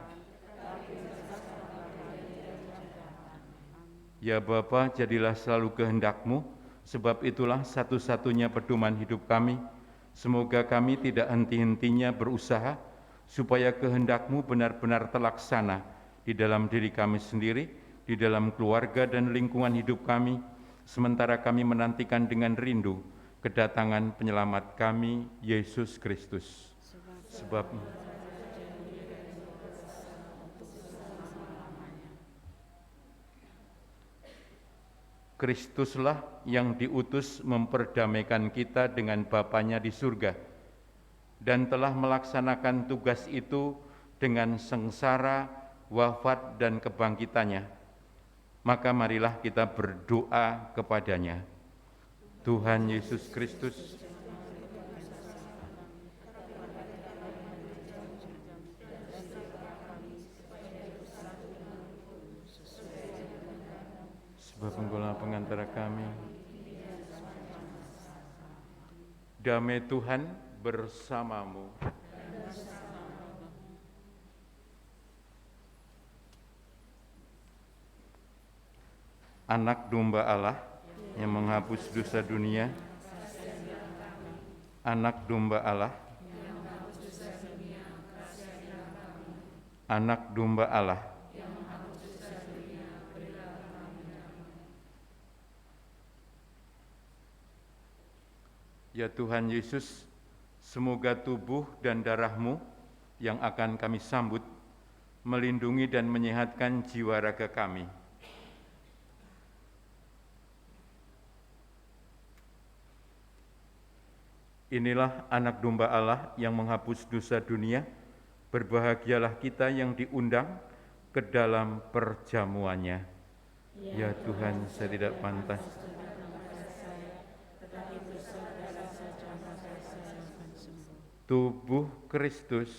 Ya Bapa, jadilah selalu kehendak-Mu, sebab itulah satu-satunya pedoman hidup kami. Semoga kami tidak henti-hentinya berusaha, supaya kehendak-Mu benar-benar terlaksana di dalam diri kami sendiri, di dalam keluarga dan lingkungan hidup kami, sementara kami menantikan dengan rindu kedatangan penyelamat kami, Yesus Kristus. Sebab Kristuslah yang diutus memperdamaikan kita dengan Bapanya di surga, dan telah melaksanakan tugas itu dengan sengsara, wafat, dan kebangkitannya. Maka marilah kita berdoa kepadanya. Tuhan Yesus Kristus, sebab Engkaulah pengantara kami. Damai Tuhan bersamamu. Anak domba Allah yang menghapus dosa dunia, anak domba Allah, anak domba Allah. Ya Tuhan Yesus, semoga tubuh dan darah-Mu yang akan kami sambut melindungi dan menyehatkan jiwa raga kami. Inilah anak domba Allah yang menghapus dosa dunia. Berbahagialah kita yang diundang ke dalam perjamuannya. Ya Tuhan, saya tidak pantas. Tubuh Kristus.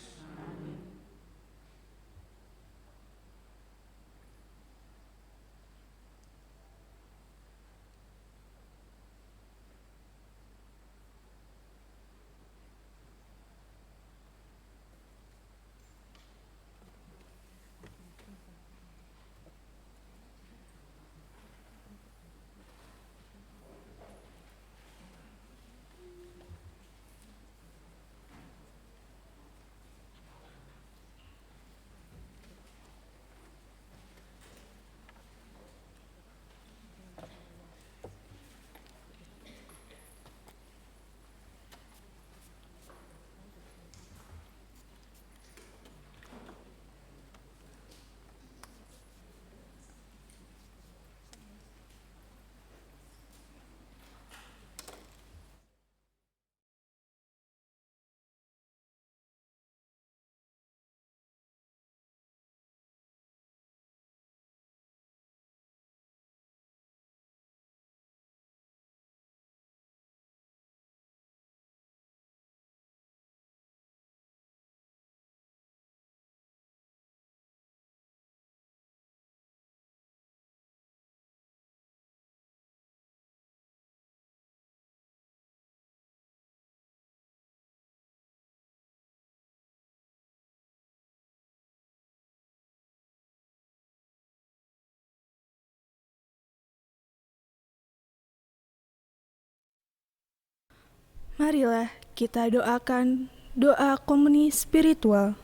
Marilah kita doakan doa komuni spiritual.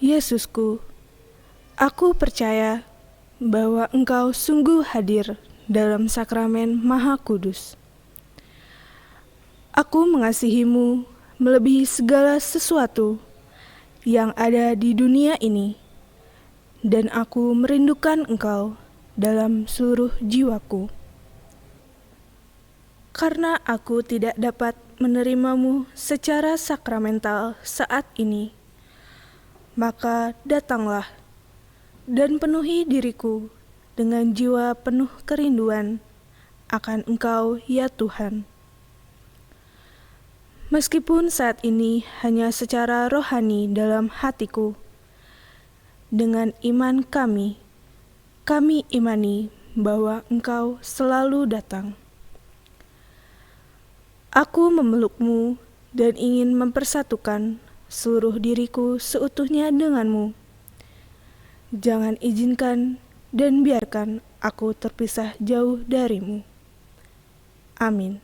Yesusku, aku percaya bahwa Engkau sungguh hadir dalam sakramen Maha Kudus. Aku mengasihimu melebihi segala sesuatu yang ada di dunia ini, dan aku merindukan Engkau dalam seluruh jiwaku. Karena aku tidak dapat menerimamu secara sakramental saat ini, maka datanglah dan penuhi diriku dengan jiwa penuh kerinduan akan Engkau, ya Tuhan. Meskipun saat ini hanya secara rohani dalam hatiku, dengan iman kami imani bahwa Engkau selalu datang. Aku memelukmu dan ingin mempersatukan seluruh diriku seutuhnya denganmu. Jangan izinkan dan biarkan aku terpisah jauh darimu. Amin.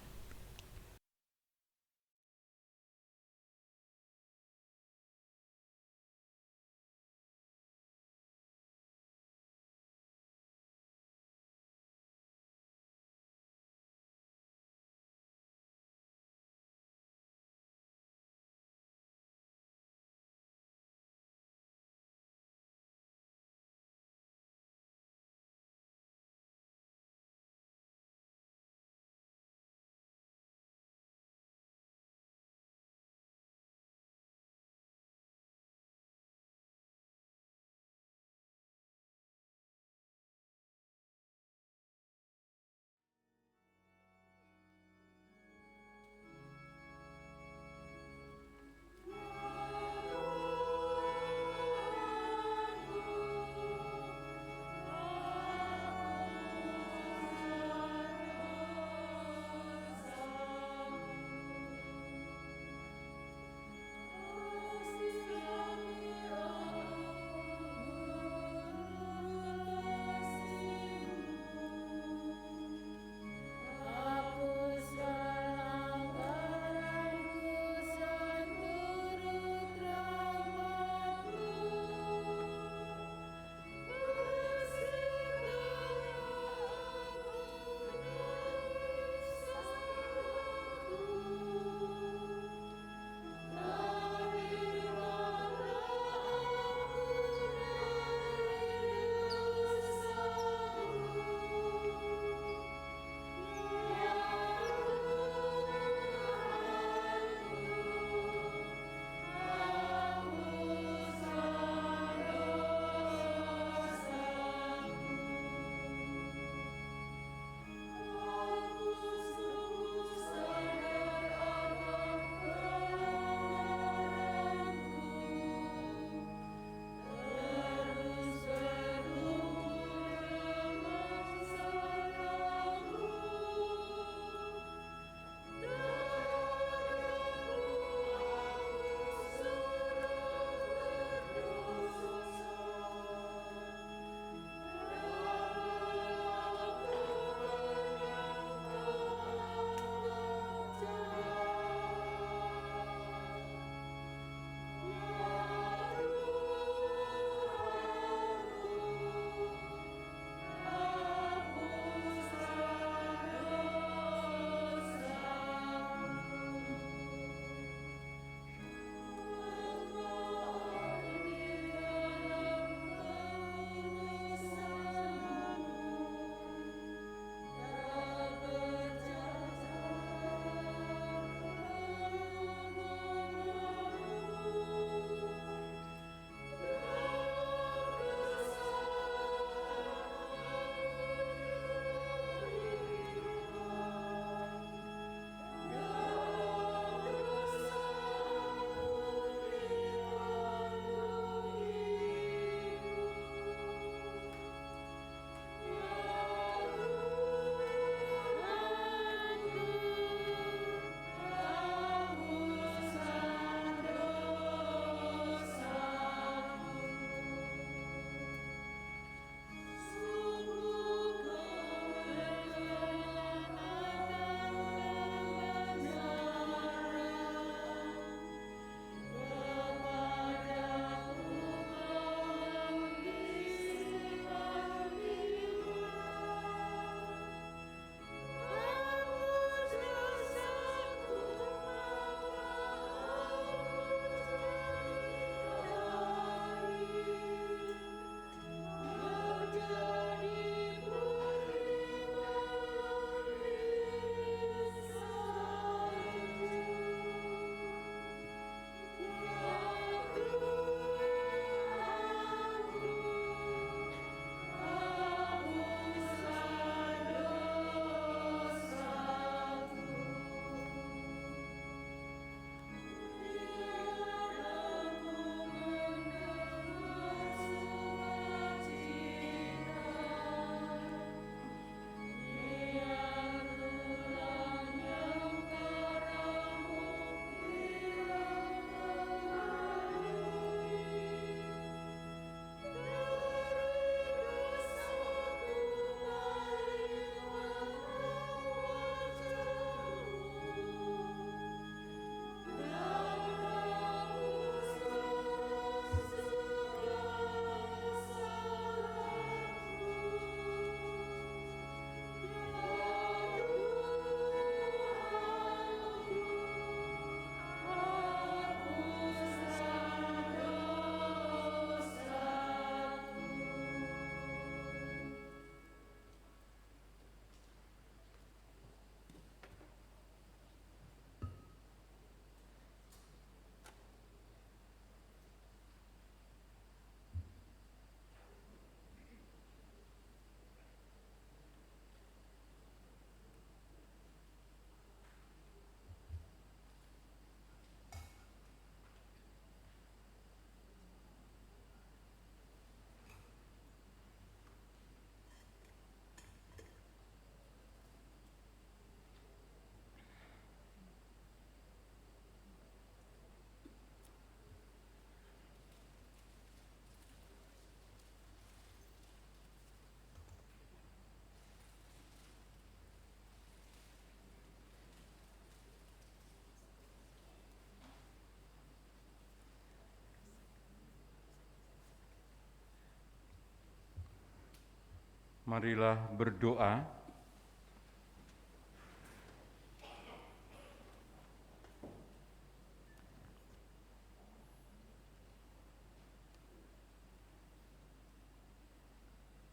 Marilah berdoa.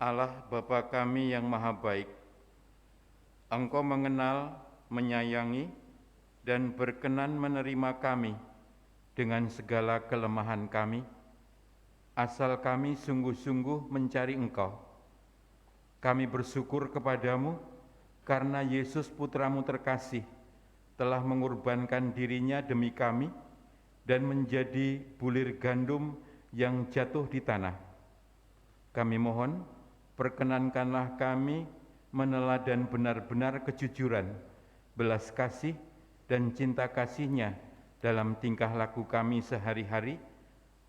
Allah Bapa kami yang maha baik, Engkau mengenal, menyayangi, dan berkenan menerima kami dengan segala kelemahan kami, asal kami sungguh-sungguh mencari Engkau. Kami bersyukur kepadamu karena Yesus Putramu terkasih telah mengorbankan dirinya demi kami dan menjadi bulir gandum yang jatuh di tanah. Kami mohon, perkenankanlah kami meneladan benar-benar kejujuran, belas kasih, dan cinta kasih-Nya dalam tingkah laku kami sehari-hari,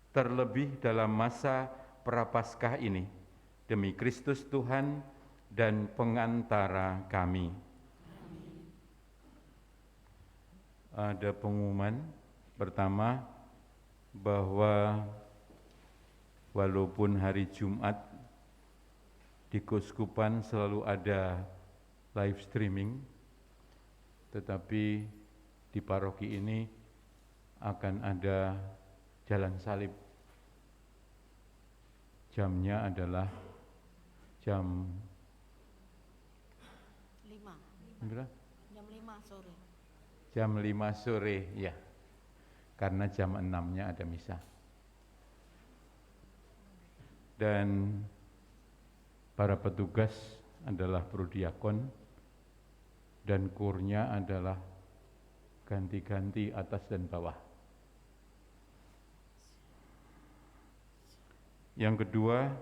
terlebih dalam masa Prapaskah ini, demi Kristus Tuhan dan pengantara kami. Ada pengumuman pertama bahwa walaupun hari Jumat di Keuskupan selalu ada live streaming, tetapi di paroki ini akan ada jalan salib. Jamnya adalah jam 5. Jam 5 sore. Jam 5 sore, ya. Karena jam 6-nya ada misa. Dan para petugas adalah prodiakon dan kurnya adalah ganti-ganti atas dan bawah. Yang kedua,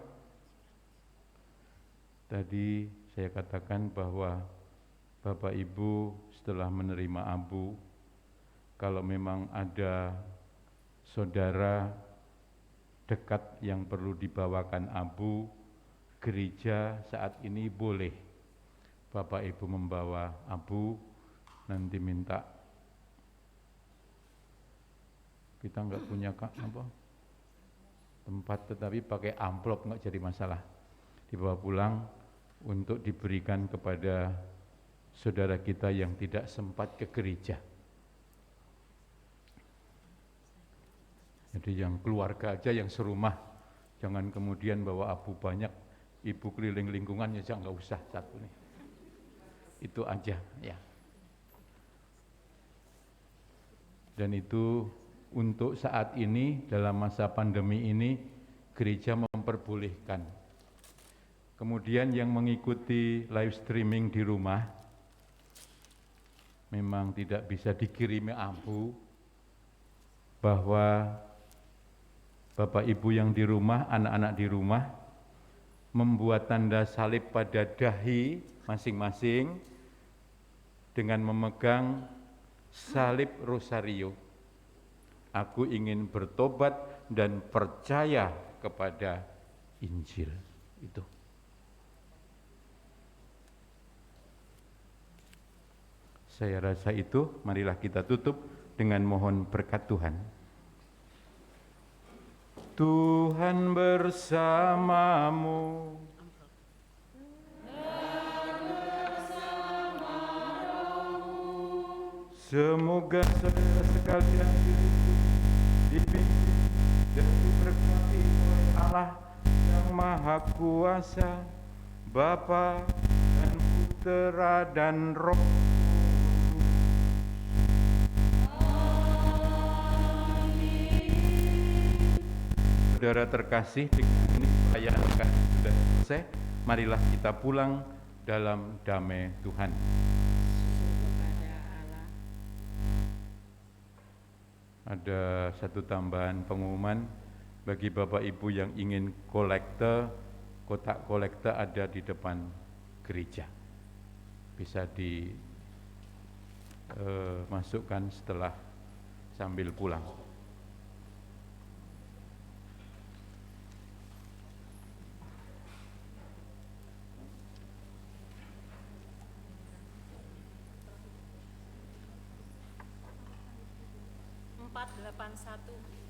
tadi saya katakan bahwa Bapak Ibu setelah menerima abu, kalau memang ada saudara dekat yang perlu dibawakan abu, gereja saat ini boleh Bapak Ibu membawa abu, nanti minta. Kita nggak punya tempat, tetapi pakai amplop nggak jadi masalah. Dibawa pulang untuk diberikan kepada saudara kita yang tidak sempat ke gereja. Jadi yang keluarga aja, yang serumah, jangan kemudian bawa abu banyak, ibu keliling lingkungannya aja nggak usah satu nih. Itu aja ya. Dan itu untuk saat ini dalam masa pandemi ini gereja memperbolehkan. Kemudian yang mengikuti live streaming di rumah memang tidak bisa dikirimi abu, bahwa Bapak Ibu yang di rumah, anak-anak di rumah membuat tanda salib pada dahi masing-masing dengan memegang salib rosario. Aku ingin bertobat dan percaya kepada Injil. Itu. Saya rasa itu, marilah kita tutup dengan mohon berkat Tuhan. Tuhan bersamamu. Semoga saudara sekalian dipimpin dan diberkati oleh Allah yang Maha Kuasa, Bapa dan Putera dan Roh Kudus. Saudara terkasih, dengan ini perayaan sudah selesai. Marilah kita pulang dalam damai Tuhan. Ada satu tambahan pengumuman bagi Bapak Ibu yang ingin kolekte, kotak kolekte ada di depan gereja. Bisa dimasukkan setelah sambil pulang. Empat 881.